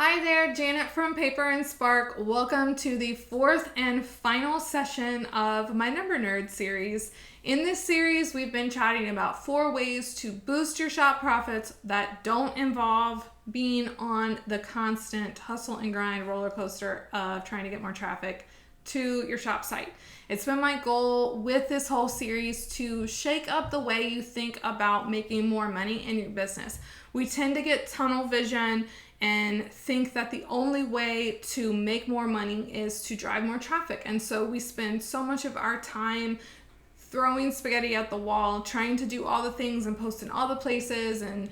Hi there, Janet from Paper and Spark. Welcome to the fourth and final session of my Number Nerd series. In this series, we've been chatting about 4 ways to boost your shop profits that don't involve being on the constant hustle and grind roller coaster of trying to get more traffic to your shop site. It's been my goal with this whole series to shake up the way you think about making more money in your business. We tend to get tunnel vision and think that the only way to make more money is to drive more traffic. And so we spend so much of our time throwing spaghetti at the wall, trying to do all the things and post in all the places and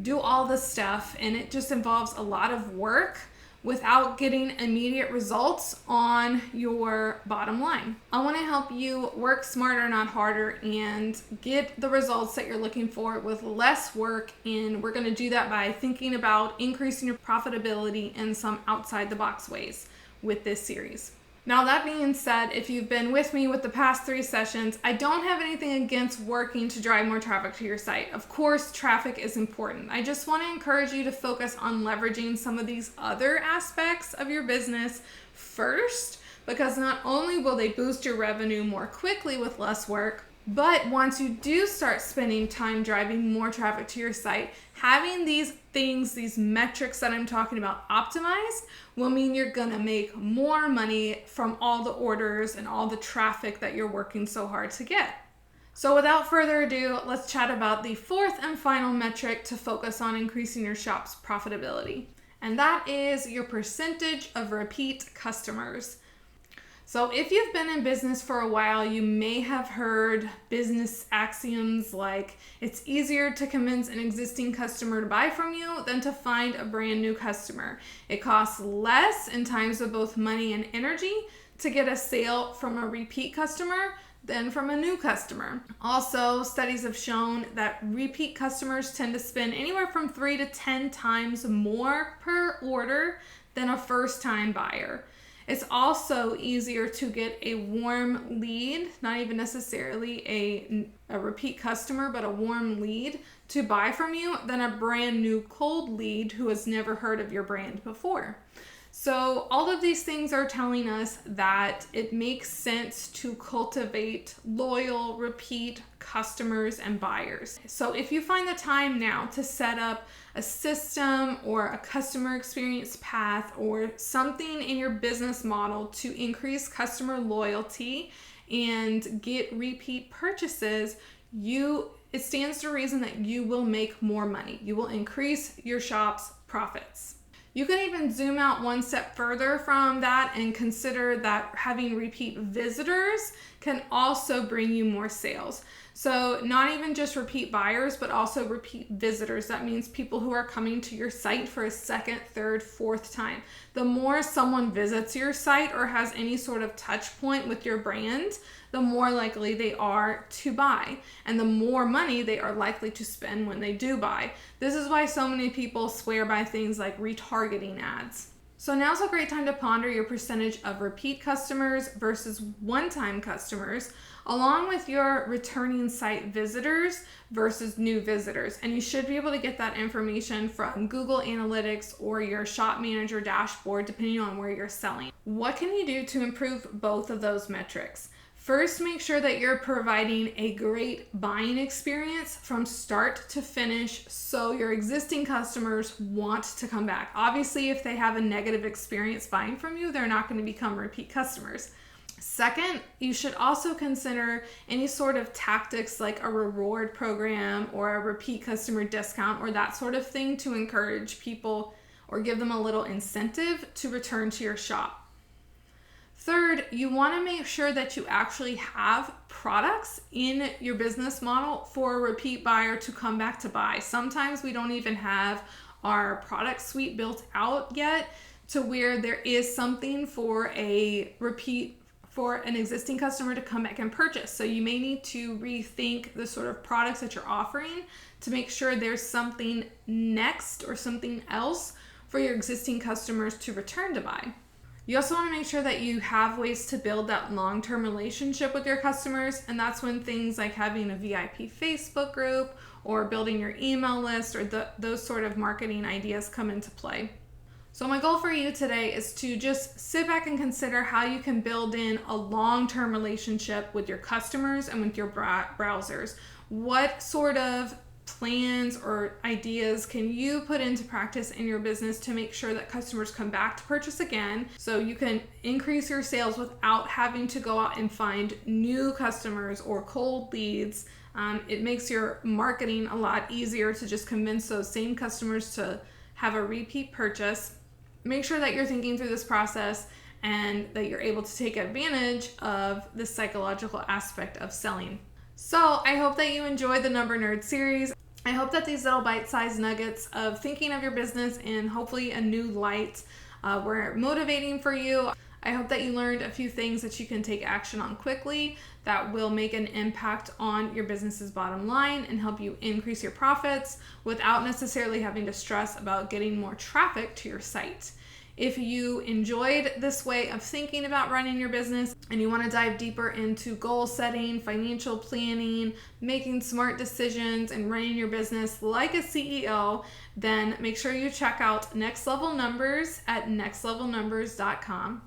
do all the stuff. And it just involves a lot of work without getting immediate results on your bottom line. I want to help you work smarter, not harder, and get the results that you're looking for with less work. And we're going to do that by thinking about increasing your profitability in some outside the box ways with this series. Now, that being said, if you've been with me with the past 3 sessions, I don't have anything against working to drive more traffic to your site. Of course, traffic is important. I just want to encourage you to focus on leveraging some of these other aspects of your business first, because not only will they boost your revenue more quickly with less work, but once you do start spending time driving more traffic to your site, having these things, these metrics that I'm talking about optimized will mean you're gonna make more money from all the orders and all the traffic that you're working so hard to get. So without further ado, let's chat about the 4th and final metric to focus on increasing your shop's profitability. And that is your percentage of repeat customers. So if you've been in business for a while, you may have heard business axioms like it's easier to convince an existing customer to buy from you than to find a brand new customer. It costs less in times of both money and energy to get a sale from a repeat customer than from a new customer. Also, studies have shown that repeat customers tend to spend anywhere from 3 to 10 times more per order than a first-time buyer. It's also easier to get a warm lead, not even necessarily a repeat customer, but a warm lead to buy from you than a brand new cold lead who has never heard of your brand before. So all of these things are telling us that it makes sense to cultivate loyal, repeat customers and buyers. So if you find the time now to set up a system or a customer experience path or something in your business model to increase customer loyalty and get repeat purchases, it stands to reason that you will make more money. You will increase your shop's profits. You can even zoom out one step further from that and consider that having repeat visitors can also bring you more sales. So not even just repeat buyers, but also repeat visitors. That means people who are coming to your site for a 2nd, 3rd, 4th time. The more someone visits your site or has any sort of touch point with your brand, the more likely they are to buy and the more money they are likely to spend when they do buy. This is why so many people swear by things like retargeting ads. So now's a great time to ponder your percentage of repeat customers versus one-time customers, along with your returning site visitors versus new visitors. And you should be able to get that information from Google Analytics or your shop manager dashboard, depending on where you're selling. What can you do to improve both of those metrics? First, make sure that you're providing a great buying experience from start to finish so your existing customers want to come back. Obviously, if they have a negative experience buying from you, they're not going to become repeat customers. Second, you should also consider any sort of tactics like a reward program or a repeat customer discount or that sort of thing to encourage people or give them a little incentive to return to your shop. Third, you want to make sure that you actually have products in your business model for a repeat buyer to come back to buy. Sometimes we don't even have our product suite built out yet to where there is something for an existing customer to come back and purchase. So you may need to rethink the sort of products that you're offering to make sure there's something next or something else for your existing customers to return to buy. You also want to make sure that you have ways to build that long-term relationship with your customers, and that's when things like having a VIP Facebook group or building your email list or those sort of marketing ideas come into play. So my goal for you today is to just sit back and consider how you can build in a long-term relationship with your customers and with your browsers. What sort of plans or ideas can you put into practice in your business to make sure that customers come back to purchase again, so you can increase your sales without having to go out and find new customers or cold leads? It makes your marketing a lot easier to just convince those same customers to have a repeat purchase. Make sure that you're thinking through this process and that you're able to take advantage of the psychological aspect of selling. So I hope that you enjoyed the Number Nerd series. I hope that these little bite-sized nuggets of thinking of your business in hopefully a new light were motivating for you. I hope that you learned a few things that you can take action on quickly that will make an impact on your business's bottom line and help you increase your profits without necessarily having to stress about getting more traffic to your site. If you enjoyed this way of thinking about running your business and you want to dive deeper into goal setting, financial planning, making smart decisions, and running your business like a CEO, then make sure you check out Next Level Numbers at nextlevelnumbers.com.